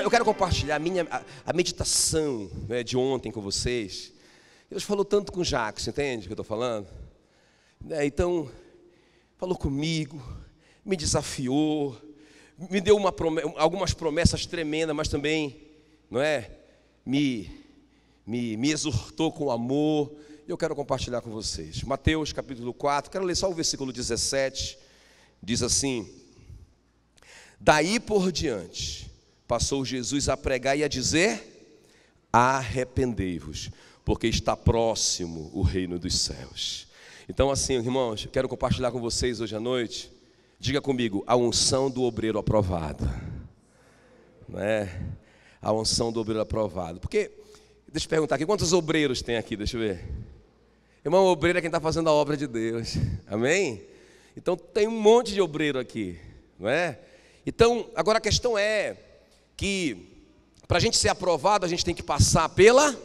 Eu quero compartilhar a meditação, né, de ontem com vocês. Deus falou tanto com o Jacques, entende o que eu estou falando? Então, falou comigo, me desafiou, me deu algumas promessas tremendas, mas também, não é? Me exortou com amor. Eu quero compartilhar com vocês. Mateus capítulo 4, quero ler só o versículo 17. Diz assim: daí por diante, passou Jesus a pregar e a dizer: arrependei-vos, porque está próximo o reino dos céus. Então assim, irmãos, eu quero compartilhar com vocês hoje à noite. Diga comigo, a unção do obreiro aprovado. Não é? A unção do obreiro aprovado. Porque, deixa eu perguntar aqui, quantos obreiros tem aqui? Deixa eu ver. Irmão, obreiro é quem está fazendo a obra de Deus. Amém? Então tem um monte de obreiro aqui, não é? Então, agora a questão é que para a gente ser aprovado, a gente tem que passar pela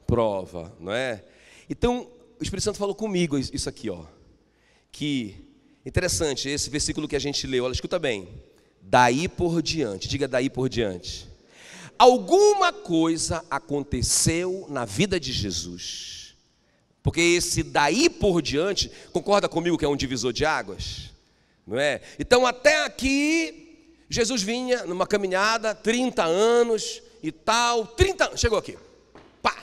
prova, não é? Então, o Espírito Santo falou comigo isso aqui, ó. Que interessante, esse versículo que a gente leu, olha, escuta bem. Daí por diante, diga daí por diante. Alguma coisa aconteceu na vida de Jesus. Porque esse daí por diante, concorda comigo que é um divisor de águas? Não é? Então até aqui, Jesus vinha numa caminhada, 30 anos e tal, 30 anos, chegou aqui, pá.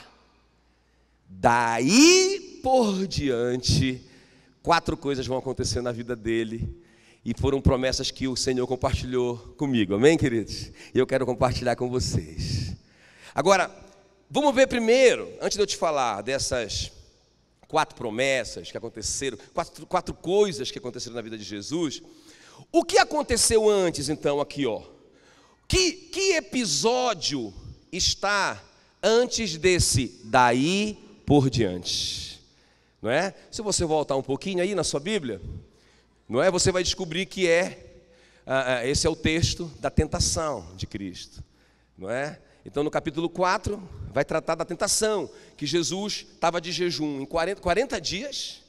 Daí por diante, 4 coisas vão acontecer na vida dele. E foram promessas que o Senhor compartilhou comigo, amém, queridos? E eu quero compartilhar com vocês. Agora, vamos ver primeiro, antes de eu te falar dessas 4 promessas que aconteceram, quatro coisas que aconteceram na vida de Jesus. O que aconteceu antes, então, aqui, ó? Que episódio está antes desse daí por diante? Não é? Se você voltar um pouquinho aí na sua Bíblia, não é? Você vai descobrir que esse é o texto da tentação de Cristo, não é? Então no capítulo 4 vai tratar da tentação, que Jesus estava de jejum em 40 dias,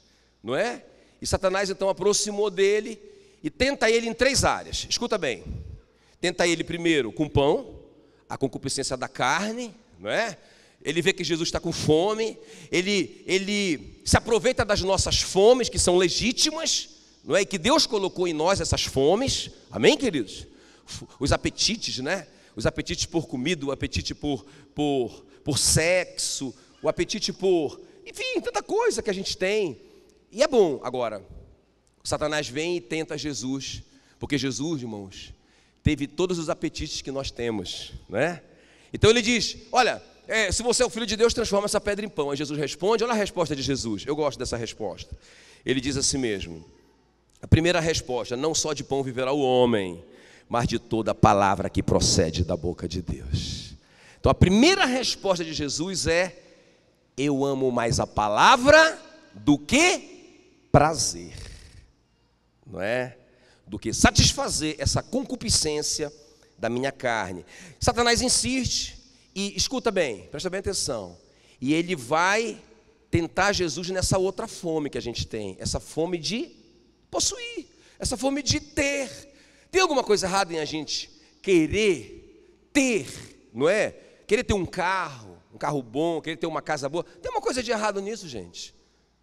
não é? E Satanás então aproximou dele e tenta ele em 3 áreas, escuta bem. Tenta ele primeiro com pão, a concupiscência da carne, não é? Ele vê que Jesus está com fome, ele se aproveita das nossas fomes, que são legítimas, não é? E que Deus colocou em nós essas fomes, amém, queridos? Os apetites, né? Os apetites por comida, o apetite por sexo, o apetite por, enfim, tanta coisa que a gente tem. E é bom. Agora, o Satanás vem e tenta Jesus, porque Jesus, irmãos, teve todos os apetites que nós temos, né? Então ele diz, olha, se você é o Filho de Deus, transforma essa pedra em pão. Aí Jesus responde, olha a resposta de Jesus, eu gosto dessa resposta. Ele diz assim mesmo, a primeira resposta: não só de pão viverá o homem, mas de toda a palavra que procede da boca de Deus. Então a primeira resposta de Jesus é: eu amo mais a palavra do que prazer, não é? Do que satisfazer essa concupiscência da minha carne. Satanás insiste e, escuta bem, presta bem atenção, e ele vai tentar Jesus nessa outra fome que a gente tem, essa fome de possuir, essa fome de ter. Tem alguma coisa errada em a gente querer ter, não é? Querer ter um carro bom, querer ter uma casa boa. Tem uma coisa de errado nisso, gente?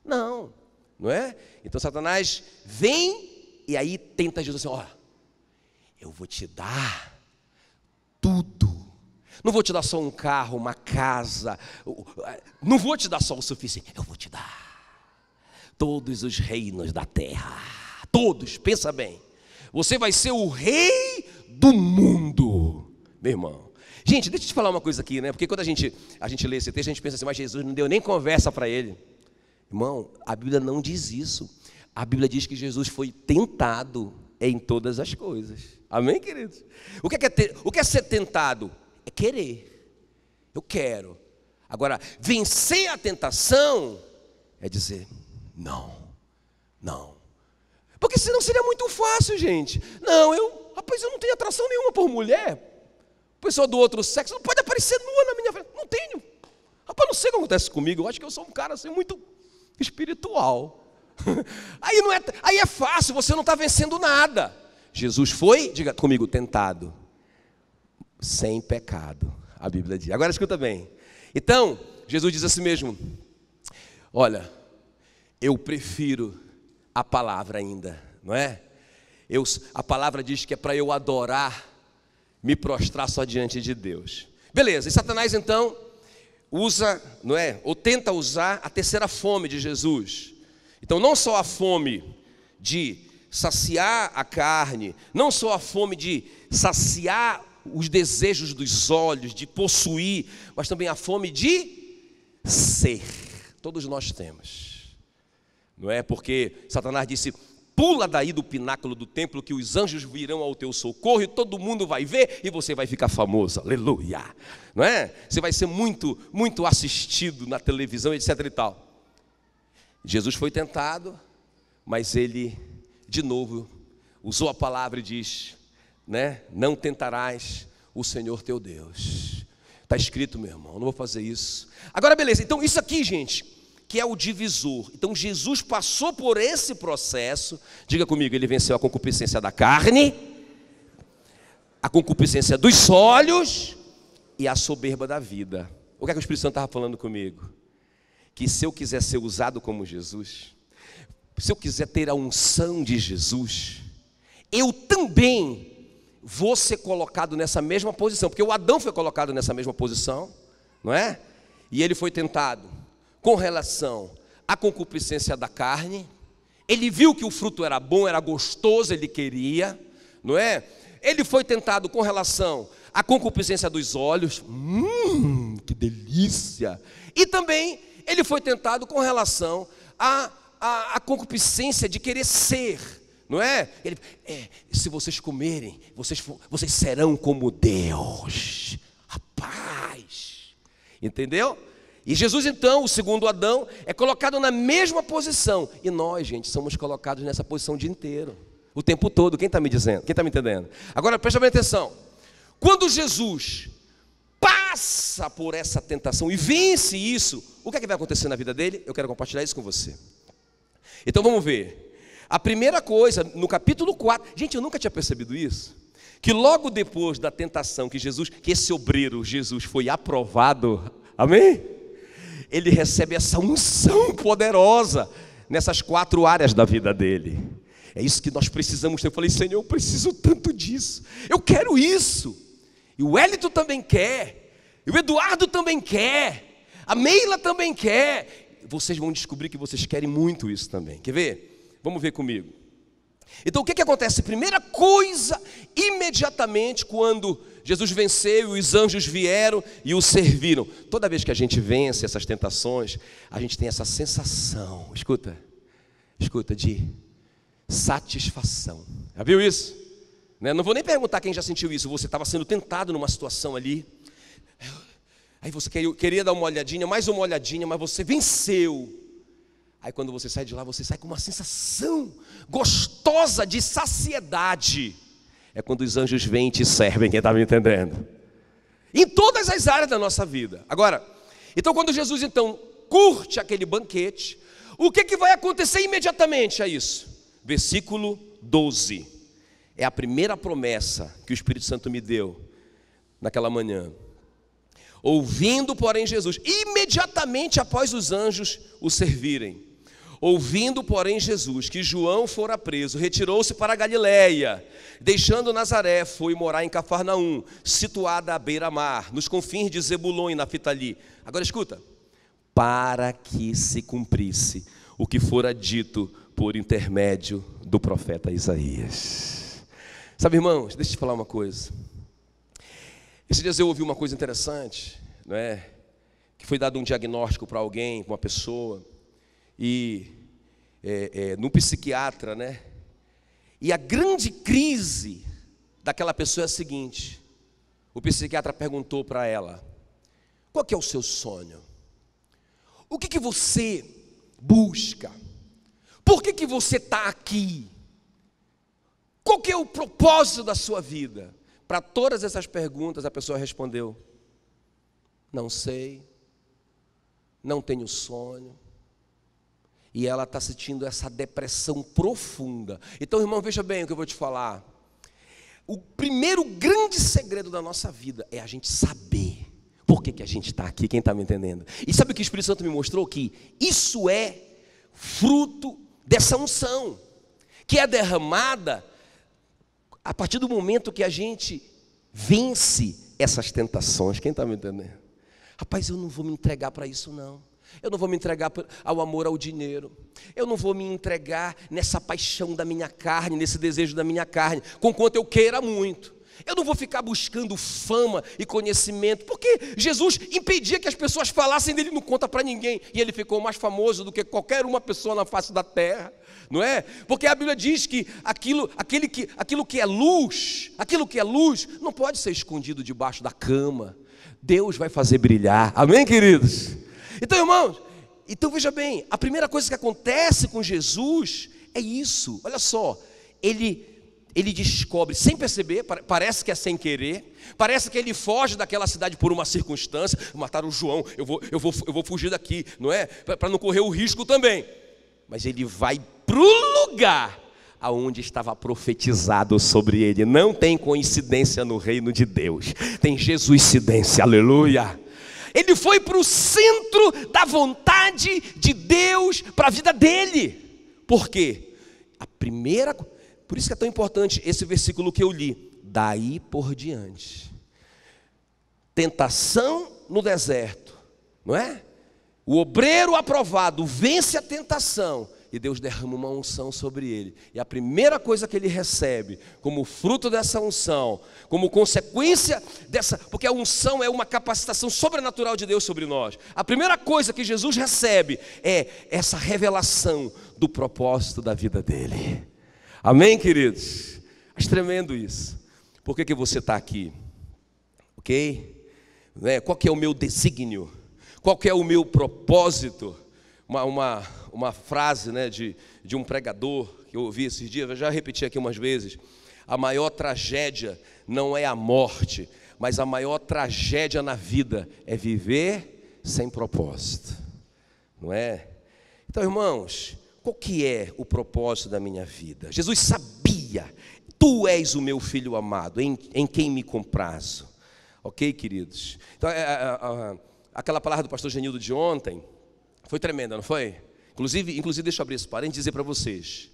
Não, não é? Então Satanás vem e aí tenta Jesus assim: ó, eu vou te dar tudo. Não vou te dar só um carro, uma casa, não vou te dar só o suficiente, eu vou te dar todos os reinos da terra, todos, pensa bem. Você vai ser o rei do mundo, meu irmão. Gente, deixa eu te falar uma coisa aqui, né? Porque quando a gente lê esse texto, a gente pensa assim: mas Jesus não deu nem conversa para ele. Irmão, a Bíblia não diz isso. A Bíblia diz que Jesus foi tentado em todas as coisas. Amém, queridos? O que é ser tentado? É querer. Eu quero. Agora, vencer a tentação é dizer não, não. Porque senão seria muito fácil, gente. Não, eu não tenho atração nenhuma por mulher. Pessoa do outro sexo não pode aparecer nua na minha frente. Não tenho. Rapaz, não sei o que acontece comigo. Eu acho que eu sou um cara assim muito espiritual. Aí é fácil, você não está vencendo nada. Jesus foi, diga comigo, tentado. sem pecado, a Bíblia diz. Agora escuta bem. Então, Jesus diz assim mesmo: olha, eu prefiro a palavra ainda, não é? A palavra diz que é para eu adorar, me prostrar só diante de Deus. Beleza, e Satanás então usa, não é? Ou tenta usar a terceira fome de Jesus. Então não só a fome de saciar a carne, não só a fome de saciar os desejos dos olhos, de possuir, mas também a fome de ser. Todos nós temos, não é? Porque Satanás disse: pula daí do pináculo do templo, que os anjos virão ao teu socorro e todo mundo vai ver e você vai ficar famoso, aleluia, não é? Você vai ser muito, muito assistido na televisão, etc e tal. Jesus foi tentado, mas ele, de novo, usou a palavra e diz, né? Não tentarás o Senhor teu Deus. Está escrito, meu irmão, não vou fazer isso. Agora beleza, então isso aqui, gente, que é o divisor. Então Jesus passou por esse processo. Diga comigo, ele venceu a concupiscência da carne, a concupiscência dos olhos e a soberba da vida. O que é que o Espírito Santo estava falando comigo? Que se eu quiser ser usado como Jesus, se eu quiser ter a unção de Jesus, eu também vou ser colocado nessa mesma posição, porque o Adão foi colocado nessa mesma posição, não é? E ele foi tentado com relação à concupiscência da carne. Ele viu que o fruto era bom, era gostoso, ele queria, não é? Ele foi tentado com relação à concupiscência dos olhos, que delícia! E também ele foi tentado com relação à concupiscência de querer ser, não é? Se vocês comerem, vocês serão como Deus. Rapaz, entendeu? E Jesus então, o segundo Adão, é colocado na mesma posição. E nós, gente, somos colocados nessa posição o dia inteiro, o tempo todo. Quem está me dizendo? Quem está me entendendo? Agora presta bem atenção. Quando Jesus passa por essa tentação e vence isso, o que é que vai acontecer na vida dele? Eu quero compartilhar isso com você. Então vamos ver. A primeira coisa, no capítulo 4, gente, eu nunca tinha percebido isso, que logo depois da tentação que esse obreiro Jesus foi aprovado, amém? Ele recebe essa unção poderosa nessas 4 áreas da vida dele. É isso que nós precisamos ter. Eu falei, Senhor, eu preciso tanto disso, eu quero isso. E o Hélito também quer, e o Eduardo também quer, a Meila também quer. Vocês vão descobrir que vocês querem muito isso também. Quer ver? Vamos ver comigo. Então o que acontece? Primeira coisa, imediatamente quando Jesus venceu e os anjos vieram e o serviram. Toda vez que a gente vence essas tentações, a gente tem essa sensação, escuta, de satisfação. Já viu isso? Não vou nem perguntar quem já sentiu isso. Você estava sendo tentado numa situação ali, aí você queria dar uma olhadinha, mais uma olhadinha, mas você venceu. Aí quando você sai de lá, você sai com uma sensação gostosa de saciedade. É quando os anjos vêm e te servem, quem está me entendendo? Em todas as áreas da nossa vida. Agora, então quando Jesus então curte aquele banquete, o que vai acontecer imediatamente a isso? Versículo 12. É a primeira promessa que o Espírito Santo me deu naquela manhã. Ouvindo, porém, Jesus, imediatamente após os anjos o servirem, ouvindo, porém, Jesus, que João fora preso, retirou-se para a Galiléia, deixando Nazaré, foi morar em Cafarnaum, situada à beira-mar, nos confins de Zebulon e Naftali. Agora escuta, para que se cumprisse o que fora dito por intermédio do profeta Isaías. Sabe, irmãos, deixa eu te falar uma coisa. Esses dias eu ouvi uma coisa interessante, não é? Que foi dado um diagnóstico para alguém, para uma pessoa, e num psiquiatra, né? E a grande crise daquela pessoa é a seguinte: o psiquiatra perguntou para ela: qual que é o seu sonho? O que você busca? Por que você está aqui? Qual que é o propósito da sua vida? Para todas essas perguntas a pessoa respondeu: não sei, não tenho sonho. E ela está sentindo essa depressão profunda. Então, irmão, veja bem o que eu vou te falar. o primeiro grande segredo da nossa vida é a gente saber por que a gente está aqui, quem está me entendendo? E sabe o que o Espírito Santo me mostrou? Que isso é fruto dessa unção, que é derramada a partir do momento que a gente vence essas tentações, quem está me entendendo? Rapaz, eu não vou me entregar para isso não. Eu não vou me entregar ao amor ao dinheiro. Eu não vou me entregar nessa paixão da minha carne, nesse desejo da minha carne, conquanto eu queira muito. Eu não vou ficar buscando fama e conhecimento, porque Jesus impedia que as pessoas falassem dele, não conta para ninguém. E ele ficou mais famoso do que qualquer uma pessoa na face da terra, não é? Porque a Bíblia diz que aquilo que é luz, não pode ser escondido debaixo da cama. Deus vai fazer brilhar, amém, queridos? Então, irmãos, veja bem, a primeira coisa que acontece com Jesus é isso. Olha só, ele descobre, sem perceber, parece que é sem querer, parece que ele foge daquela cidade por uma circunstância. Mataram o João, eu vou fugir daqui, não é? Para não correr o risco também. Mas ele vai para o lugar aonde estava profetizado sobre ele. Não tem coincidência no reino de Deus, tem Jesuscidência, aleluia. Ele foi para o centro da vontade de Deus para a vida dele. Por quê? Por isso que é tão importante esse versículo que eu li. Daí por diante. Tentação no deserto, não é? O obreiro aprovado vence a tentação e Deus derrama uma unção sobre ele. E a primeira coisa que ele recebe, como fruto dessa unção, como consequência dessa, porque a unção é uma capacitação sobrenatural de Deus sobre nós. A primeira coisa que Jesus recebe é essa revelação do propósito da vida dele. Amém, queridos? Acho tremendo isso. Por que você está aqui? Ok? Qual que é o meu desígnio? Qual que é o meu propósito? Uma frase, né, de um pregador que eu ouvi esses dias, eu já repeti aqui umas vezes. A maior tragédia não é a morte, mas a maior tragédia na vida é viver sem propósito, não é? Então, irmãos, qual que é o propósito da minha vida? Jesus sabia, tu és o meu filho amado, em quem me comprazo. Ok, queridos? Então, aquela palavra do pastor Genildo de ontem foi tremenda, não foi? Inclusive deixa eu abrir esse parênteses e dizer para vocês.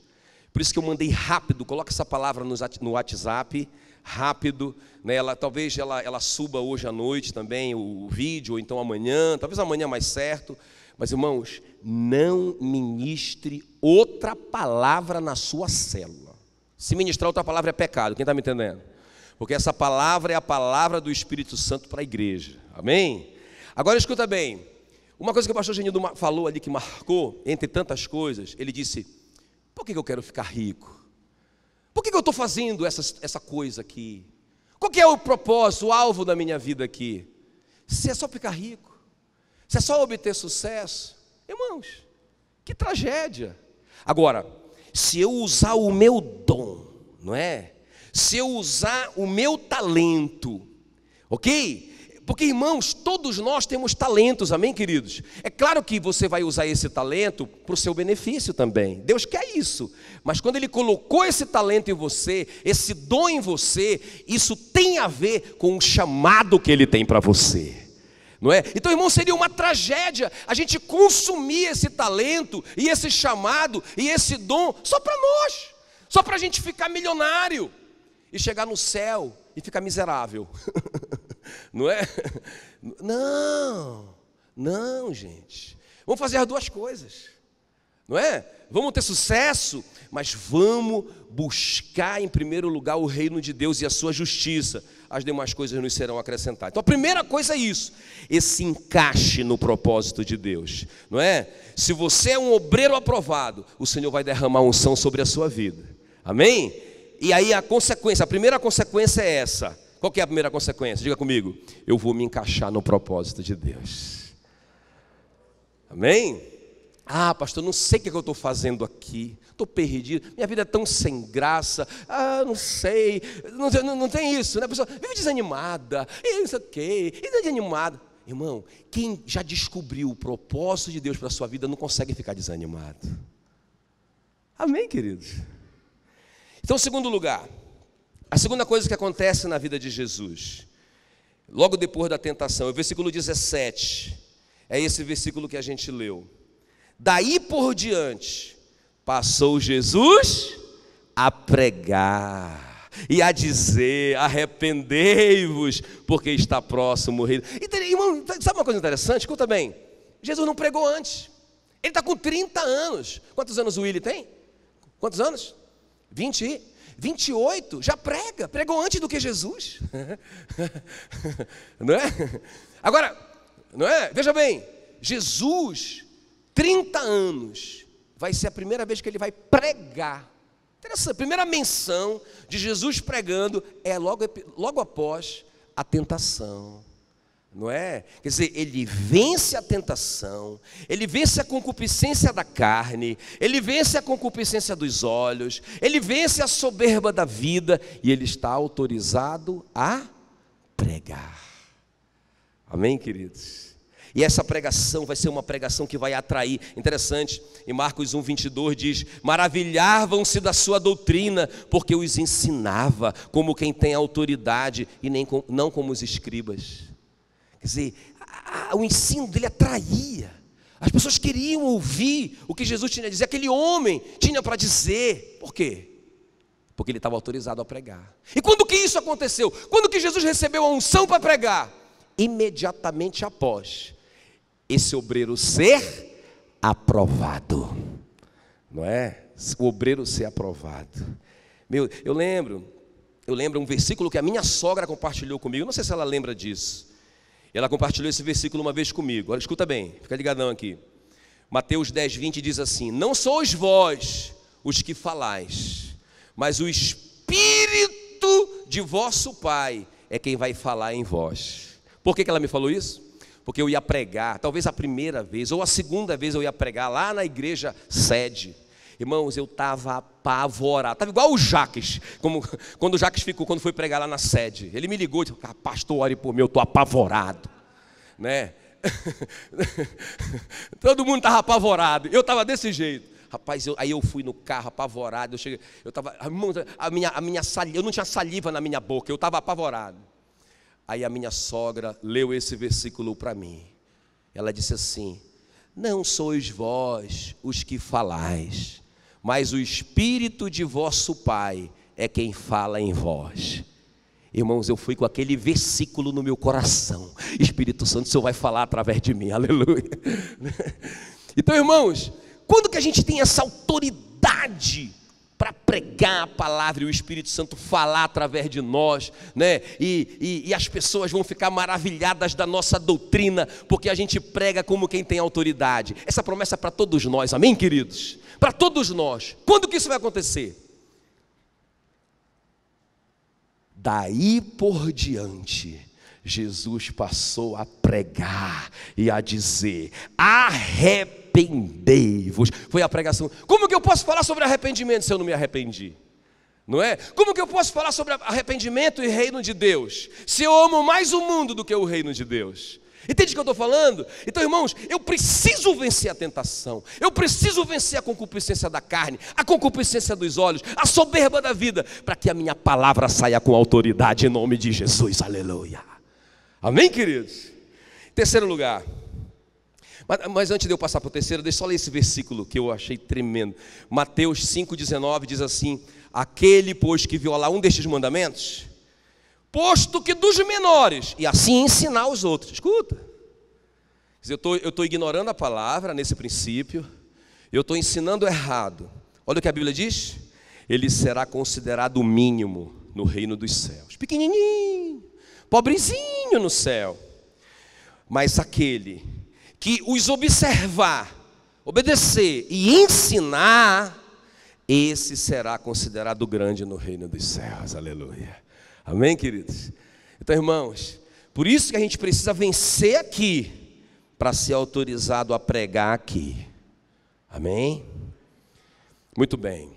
Por isso que eu mandei rápido, coloca essa palavra no WhatsApp, rápido, né? Talvez ela suba hoje à noite também, o vídeo, ou então amanhã, talvez amanhã mais certo. Mas, irmãos, não ministre outra palavra na sua célula. Se ministrar outra palavra é pecado, quem está me entendendo? Porque essa palavra é a palavra do Espírito Santo para a igreja, amém? Agora escuta bem, uma coisa que o pastor Genildo falou ali que marcou, entre tantas coisas, ele disse: por que eu quero ficar rico? Por que eu estou fazendo essa coisa aqui? Qual que é o propósito, o alvo da minha vida aqui? Se é só ficar rico, se é só obter sucesso, irmãos, que tragédia. Agora, se eu usar o meu dom, não é? Se eu usar o meu talento, ok? Porque, irmãos, todos nós temos talentos, amém, queridos? É claro que você vai usar esse talento para o seu benefício também. Deus quer isso. Mas quando Ele colocou esse talento em você, esse dom em você, isso tem a ver com o chamado que Ele tem para você, não é? Então, irmão, seria uma tragédia a gente consumir esse talento e esse chamado e esse dom só para nós, só para a gente ficar milionário e chegar no céu e ficar miserável. Não é? Não, gente. Vamos fazer as duas coisas, não é? Vamos ter sucesso, mas vamos buscar em primeiro lugar o reino de Deus e a sua justiça. As demais coisas nos serão acrescentadas. Então a primeira coisa é isso, esse encaixe no propósito de Deus, não é? Se você é um obreiro aprovado, o Senhor vai derramar unção sobre a sua vida, amém? E aí a primeira consequência é essa. Qual que é a primeira consequência? Diga comigo: eu vou me encaixar no propósito de Deus. Amém? Ah, pastor, não sei o que eu estou fazendo aqui, estou perdido, minha vida é tão sem graça, não sei, não tem isso, né? A pessoa vive desanimada, e não sei o quê, e desanimada. Irmão, quem já descobriu o propósito de Deus para a sua vida não consegue ficar desanimado. Amém, queridos? Então, segundo lugar, A segunda coisa que acontece na vida de Jesus, logo depois da tentação, é o versículo 17, é esse versículo que a gente leu. Daí por diante, passou Jesus a pregar e a dizer: arrependei-vos, porque está próximo o reino. E, irmão, sabe uma coisa interessante? Escuta bem, Jesus não pregou antes. Ele está com 30 anos. Quantos anos o Willy tem? Quantos anos? 28, já pregou antes do que Jesus. Não é? Agora, não é? Veja bem, Jesus, 30 anos, vai ser a primeira vez que ele vai pregar. Interessante, a primeira menção de Jesus pregando é logo após a tentação. Não é? Quer dizer, ele vence a tentação, ele vence a concupiscência da carne, ele vence a concupiscência dos olhos, ele vence a soberba da vida e ele está autorizado a pregar. Amém, queridos? E essa pregação vai ser uma pregação que vai atrair. Interessante, em Marcos 1:22 diz: maravilhavam-se da sua doutrina, porque os ensinava como quem tem autoridade e não como os escribas. Quer dizer, o ensino dele atraía. As pessoas queriam ouvir o que Jesus tinha a dizer, aquele homem tinha para dizer. Por quê? Porque ele estava autorizado a pregar. E quando que isso aconteceu? Quando que Jesus recebeu a unção para pregar? Imediatamente após esse obreiro ser aprovado. Não é? O obreiro ser aprovado. Eu lembro um versículo que a minha sogra compartilhou comigo. Não sei se ela lembra disso. Ela compartilhou esse versículo uma vez comigo. Olha, escuta bem, fica ligadão aqui. Mateus 10:20 diz assim: não sois vós os que falais, mas o Espírito de vosso Pai é quem vai falar em vós. Por que ela me falou isso? Porque eu ia pregar, talvez a primeira vez ou a segunda vez eu ia pregar lá na igreja sede. Irmãos, eu estava apavorado, estava igual o Jaques, quando o Jaques quando foi pregar lá na sede. Ele me ligou e disse: pastor, ore por mim, eu estou apavorado, né? Todo mundo estava apavorado, eu estava desse jeito. Rapaz, aí eu fui no carro apavorado, eu não tinha saliva na minha boca, eu estava apavorado. Aí a minha sogra leu esse versículo para mim. Ela disse assim: não sois vós os que falais, mas o Espírito de vosso Pai é quem fala em vós. Irmãos, eu fui com aquele versículo no meu coração: Espírito Santo, o Senhor vai falar através de mim, aleluia. Então, irmãos, quando que a gente tem essa autoridade para pregar a palavra e o Espírito Santo falar através de nós, né? E as pessoas vão ficar maravilhadas da nossa doutrina, porque a gente prega como quem tem autoridade. Essa promessa é para todos nós, amém, queridos? Para todos nós. Quando que isso vai acontecer? Daí por diante, Jesus passou a pregar e a dizer: arrependei-vos. Foi a pregação. Como que eu posso falar sobre arrependimento se eu não me arrependi? Não é? Como que eu posso falar sobre arrependimento e reino de Deus se eu amo mais o mundo do que o reino de Deus? Entende o que eu estou falando? Então, irmãos, eu preciso vencer a tentação, eu preciso vencer a concupiscência da carne, a concupiscência dos olhos, a soberba da vida, para que a minha palavra saia com autoridade em nome de Jesus, aleluia. Amém, queridos? Terceiro lugar. Mas antes de eu passar para o terceiro, deixa eu só ler esse versículo que eu achei tremendo. Mateus 5,19 diz assim: aquele, pois, que violar um destes mandamentos, posto que dos menores, e assim ensinar os outros. Escuta, eu estou ignorando a palavra nesse princípio, eu estou ensinando errado. Olha o que a Bíblia diz: ele será considerado o mínimo no reino dos céus. Pequenininho, pobrezinho no céu. Mas aquele que os observar, obedecer e ensinar, esse será considerado grande no reino dos céus, aleluia. Amém, queridos? Então, irmãos, por isso que a gente precisa vencer aqui, para ser autorizado a pregar aqui. Amém? Muito bem.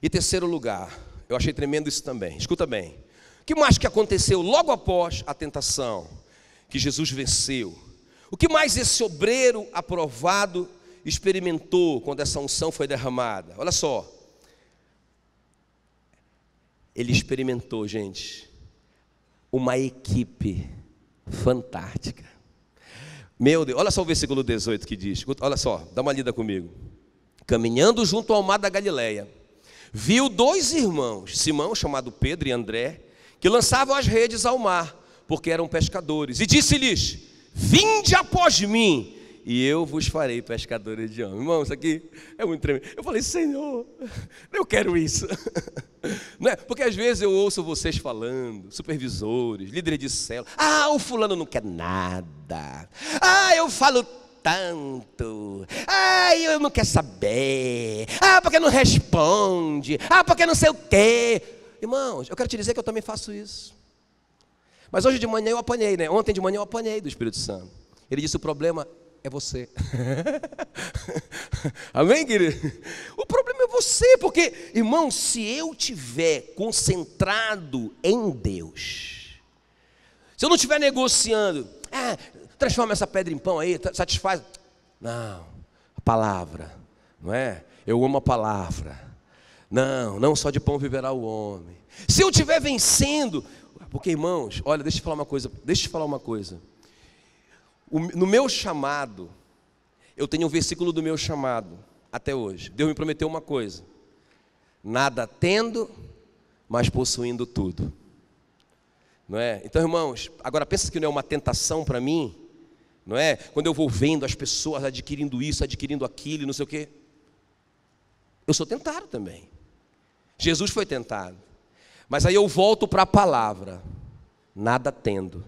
E terceiro lugar, eu achei tremendo isso também, escuta bem. O que mais que aconteceu logo após a tentação, que Jesus venceu? O que mais esse obreiro aprovado experimentou quando essa unção foi derramada? Olha só. ele experimentou, gente, uma equipe fantástica. Meu Deus, olha só o versículo 18 que diz, olha só, dá uma lida comigo. Caminhando junto ao mar da Galileia, viu 2 irmãos, Simão, chamado Pedro, e André, que lançavam as redes ao mar, porque eram pescadores. E disse-lhes: vinde após mim, e eu vos farei pescadores de homens. Irmão, isso aqui é muito tremendo. Eu falei: Senhor, eu quero isso. Não é? Porque às vezes eu ouço vocês falando, supervisores, líderes de célula: ah, o fulano não quer nada. Ah, eu falo tanto. Ah, eu não quero saber. Ah, porque não responde. Ah, porque não sei o quê. Irmãos, eu quero te dizer que eu também faço isso. Mas hoje de manhã eu apanhei, né? Ontem de manhã eu apanhei do Espírito Santo. Ele disse: o problema é você. Amém, querido? O problema é você, porque, irmão, se eu estiver concentrado em Deus, se eu não estiver negociando, transforma essa pedra em pão aí, satisfaz. Não, a palavra, não é? Eu amo a palavra. Não só de pão viverá o homem. Se eu estiver vencendo, porque, irmãos, olha, deixa eu te falar uma coisa. No meu chamado, eu tenho um versículo do meu chamado, até hoje. Deus me prometeu uma coisa: nada tendo, mas possuindo tudo. Não é? Então, irmãos, agora pensa que não é uma tentação para mim, não é? Quando eu vou vendo as pessoas adquirindo isso, adquirindo aquilo, não sei o quê. Eu sou tentado também. Jesus foi tentado. Mas aí eu volto para a palavra: nada tendo,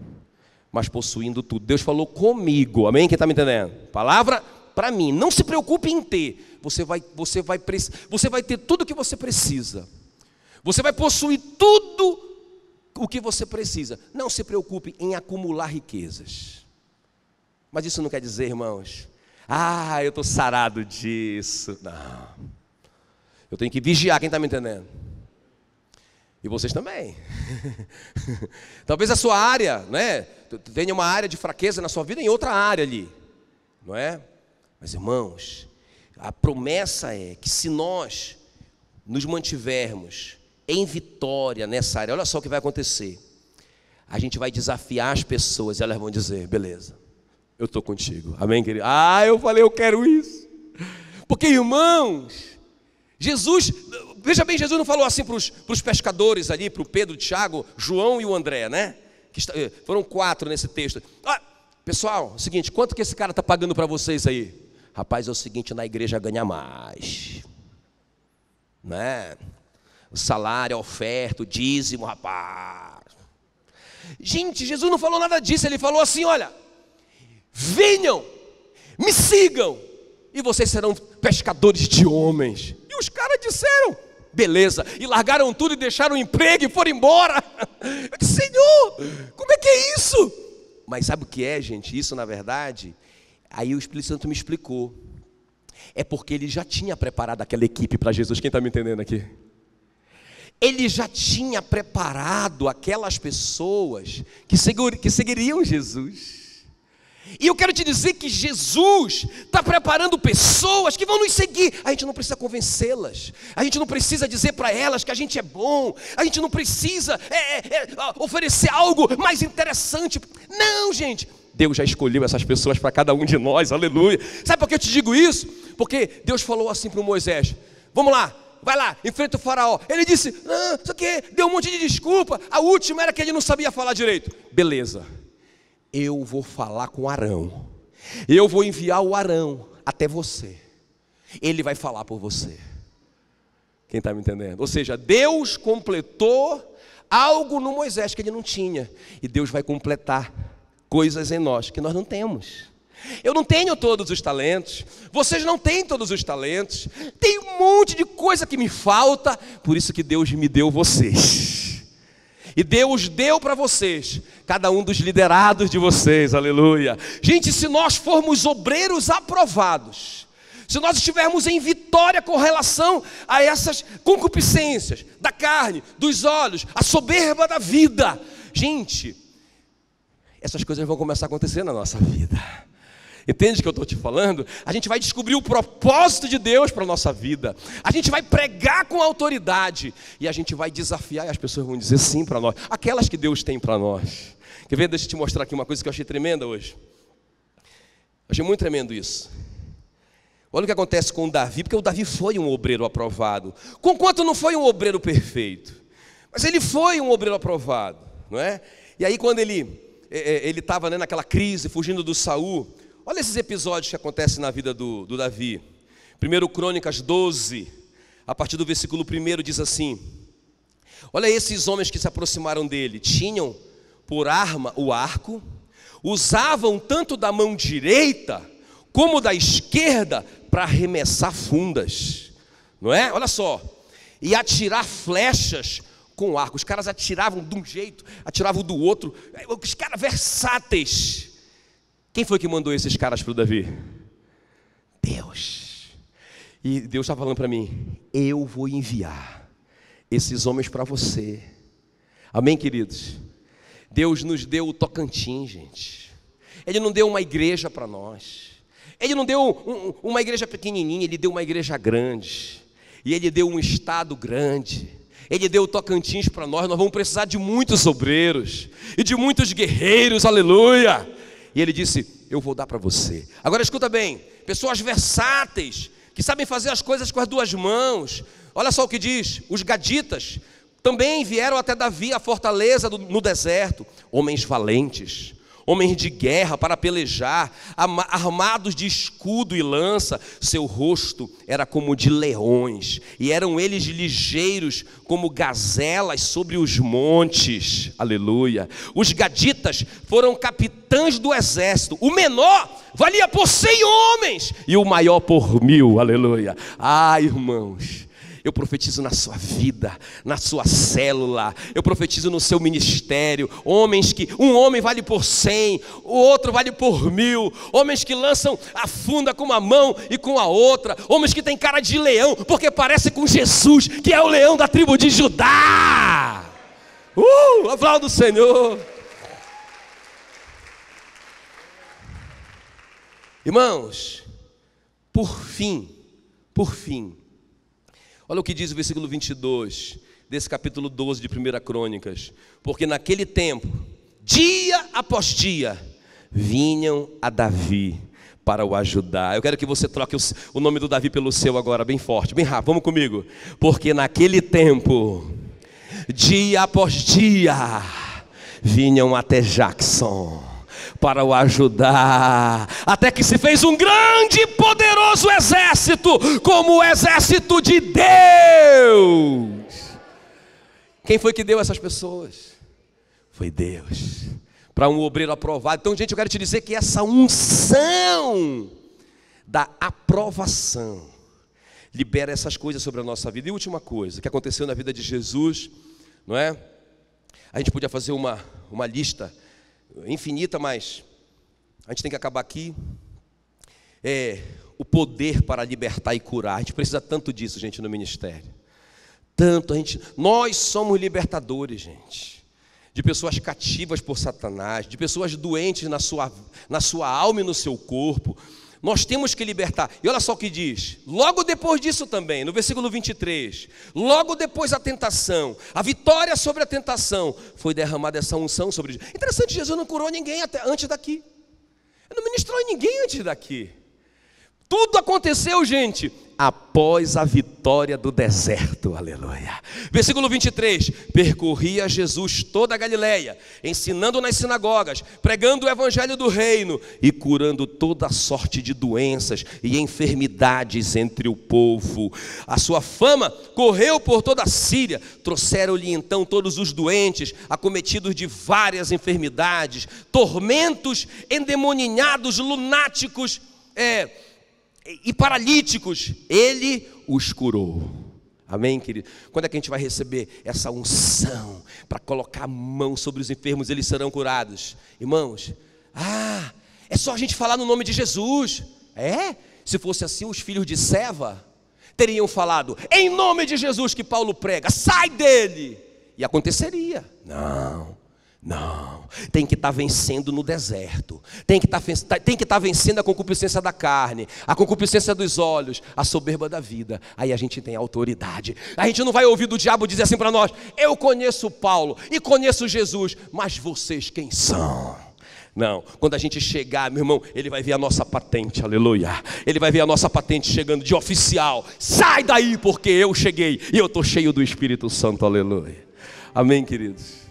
mas possuindo tudo. Deus falou comigo, amém? Quem está me entendendo? Palavra para mim: não se preocupe em ter. Você vai ter tudo o que você precisa. Você vai possuir tudo o que você precisa. Não se preocupe em acumular riquezas. Mas isso não quer dizer, irmãos, eu estou sarado disso. Não. Eu tenho que vigiar, quem está me entendendo? E vocês também. Talvez a sua área, né, tenha uma área de fraqueza na sua vida em outra área ali, não é? Mas, irmãos, a promessa é que se nós nos mantivermos em vitória nessa área, olha só o que vai acontecer. A gente vai desafiar as pessoas e elas vão dizer: beleza, eu estou contigo. Amém, querido? Eu falei, eu quero isso. Porque, irmãos, Jesus, veja bem, Jesus não falou assim para os pescadores ali, para o Pedro, Tiago, João e o André, né? Foram 4 nesse texto. Pessoal, é o seguinte, quanto que esse cara está pagando para vocês aí? Rapaz, é o seguinte, na igreja ganha mais, né? O salário, a oferta, o dízimo, rapaz. Gente, Jesus não falou nada disso. Ele falou assim: olha, venham, me sigam, e vocês serão pescadores de homens. E os caras disseram: beleza, e largaram tudo e deixaram o emprego e foram embora. Eu disse: Senhor, como é que é isso? Mas sabe o que é, gente? Isso, na verdade, aí o Espírito Santo me explicou. É porque ele já tinha preparado aquela equipe para Jesus. Quem está me entendendo aqui? Ele já tinha preparado aquelas pessoas que seguiriam Jesus. E eu quero te dizer que Jesus está preparando pessoas que vão nos seguir. A gente não precisa convencê-las. A gente não precisa dizer para elas que a gente é bom. A gente não precisa oferecer algo mais interessante. Não, gente. Deus já escolheu essas pessoas para cada um de nós. Aleluia. Sabe por que eu te digo isso? Porque Deus falou assim para o Moisés: vamos lá, vai lá, enfrenta o faraó. Ele disse: isso aqui, deu um monte de desculpa. A última era que ele não sabia falar direito. Beleza. Eu vou falar com Arão. Eu vou enviar o Arão até você. Ele vai falar por você. Quem está me entendendo? Ou seja, Deus completou algo no Moisés que ele não tinha. E Deus vai completar coisas em nós que nós não temos. Eu não tenho todos os talentos. Vocês não têm todos os talentos. Tem um monte de coisa que me falta. Por isso que Deus me deu vocês. E Deus deu para vocês, cada um dos liderados de vocês, aleluia. Gente, se nós formos obreiros aprovados, se nós estivermos em vitória com relação a essas concupiscências da carne, dos olhos, a soberba da vida, gente, essas coisas vão começar a acontecer na nossa vida. Entende o que eu estou te falando? A gente vai descobrir o propósito de Deus para a nossa vida. A gente vai pregar com autoridade. E a gente vai desafiar e as pessoas vão dizer sim para nós. Aquelas que Deus tem para nós. Quer ver? Deixa eu te mostrar aqui uma coisa que eu achei tremenda hoje. Achei muito tremendo isso. Olha o que acontece com o Davi, porque o Davi foi um obreiro aprovado. Conquanto não foi um obreiro perfeito, mas ele foi um obreiro aprovado, não é? E aí quando ele estava, né, naquela crise, fugindo do Saul, olha esses episódios que acontecem na vida do Davi. 1 Crônicas 12, a partir do versículo 1 diz assim: olha esses homens que se aproximaram dele, tinham por arma o arco, usavam tanto da mão direita como da esquerda para arremessar fundas, não é? Olha só, e atirar flechas com arco. Os caras atiravam de um jeito, atiravam do outro, os caras versáteis. Quem foi que mandou esses caras para o Davi? Deus. E Deus está falando para mim: eu vou enviar esses homens para você. Amém, queridos? Deus nos deu o Tocantins, gente. Ele não deu uma igreja para nós. Ele não deu uma igreja pequenininha, Ele deu uma igreja grande. E Ele deu um estado grande. Ele deu o Tocantins para nós. Nós vamos precisar de muitos obreiros e de muitos guerreiros, aleluia. E Ele disse: eu vou dar para você. Agora escuta bem, pessoas versáteis, que sabem fazer as coisas com as duas mãos. Olha só o que diz: os gaditas também vieram até Davi, a fortaleza no deserto. Homens valentes, homens de guerra para pelejar, armados de escudo e lança. Seu rosto era como de leões, e eram eles ligeiros como gazelas sobre os montes. Aleluia. Os gaditas foram capitães do exército. O menor valia por 100 homens e o maior por 1000. Aleluia. Ah, irmãos, eu profetizo na sua vida, na sua célula, eu profetizo no seu ministério, homens que, um homem vale por 100, o outro vale por 1000, homens que lançam a funda com uma mão e com a outra, homens que têm cara de leão, porque parece com Jesus, que é o leão da tribo de Judá. Aplauda o Senhor. Irmãos, por fim, olha o que diz o versículo 22 desse capítulo 12 de 1 Crônicas. Porque naquele tempo, dia após dia, vinham a Davi para o ajudar. Eu quero que você troque o nome do Davi pelo seu agora, bem forte, bem rápido, vamos comigo. Porque naquele tempo, dia após dia, vinham até Jackson para o ajudar, até que se fez um grande e poderoso exército, como o exército de Deus. Quem foi que deu essas pessoas? Foi Deus, para um obreiro aprovado. Então, gente, eu quero te dizer que essa unção da aprovação libera essas coisas sobre a nossa vida. E última coisa que aconteceu na vida de Jesus, não é? A gente podia fazer uma lista infinita, mas a gente tem que acabar aqui. O poder para libertar e curar. A gente precisa tanto disso, gente, no ministério. Tanto nós somos libertadores, gente, de pessoas cativas por Satanás, de pessoas doentes na sua alma e no seu corpo. Nós temos que libertar. E olha só o que diz, logo depois disso também, no versículo 23, logo depois da tentação, a vitória sobre a tentação, foi derramada essa unção sobre Jesus. Interessante, Jesus não curou ninguém até antes daqui. Ele não ministrou em ninguém antes daqui. Tudo aconteceu, gente, após a vitória do deserto, aleluia. Versículo 23, percorria Jesus toda a Galileia, ensinando nas sinagogas, pregando o evangelho do reino e curando toda sorte de doenças e enfermidades entre o povo. A sua fama correu por toda a Síria, trouxeram-lhe então todos os doentes, acometidos de várias enfermidades, tormentos, endemoninhados, lunáticos, e paralíticos, Ele os curou. Amém, querido? Quando é que a gente vai receber essa unção para colocar a mão sobre os enfermos, eles serão curados? Irmãos, é só a gente falar no nome de Jesus. Se fosse assim, os filhos de Seva teriam falado, em nome de Jesus que Paulo prega, sai dele, e aconteceria. Não, tem que estar vencendo no deserto, tem que estar vencendo a concupiscência da carne, a concupiscência dos olhos, a soberba da vida. Aí a gente tem autoridade. A gente não vai ouvir do diabo dizer assim para nós: eu conheço Paulo e conheço Jesus, mas vocês quem são? Não, quando a gente chegar, meu irmão, ele vai ver a nossa patente, aleluia. Ele vai ver a nossa patente chegando de oficial. Sai daí, porque eu cheguei e eu estou cheio do Espírito Santo, aleluia. Amém, queridos?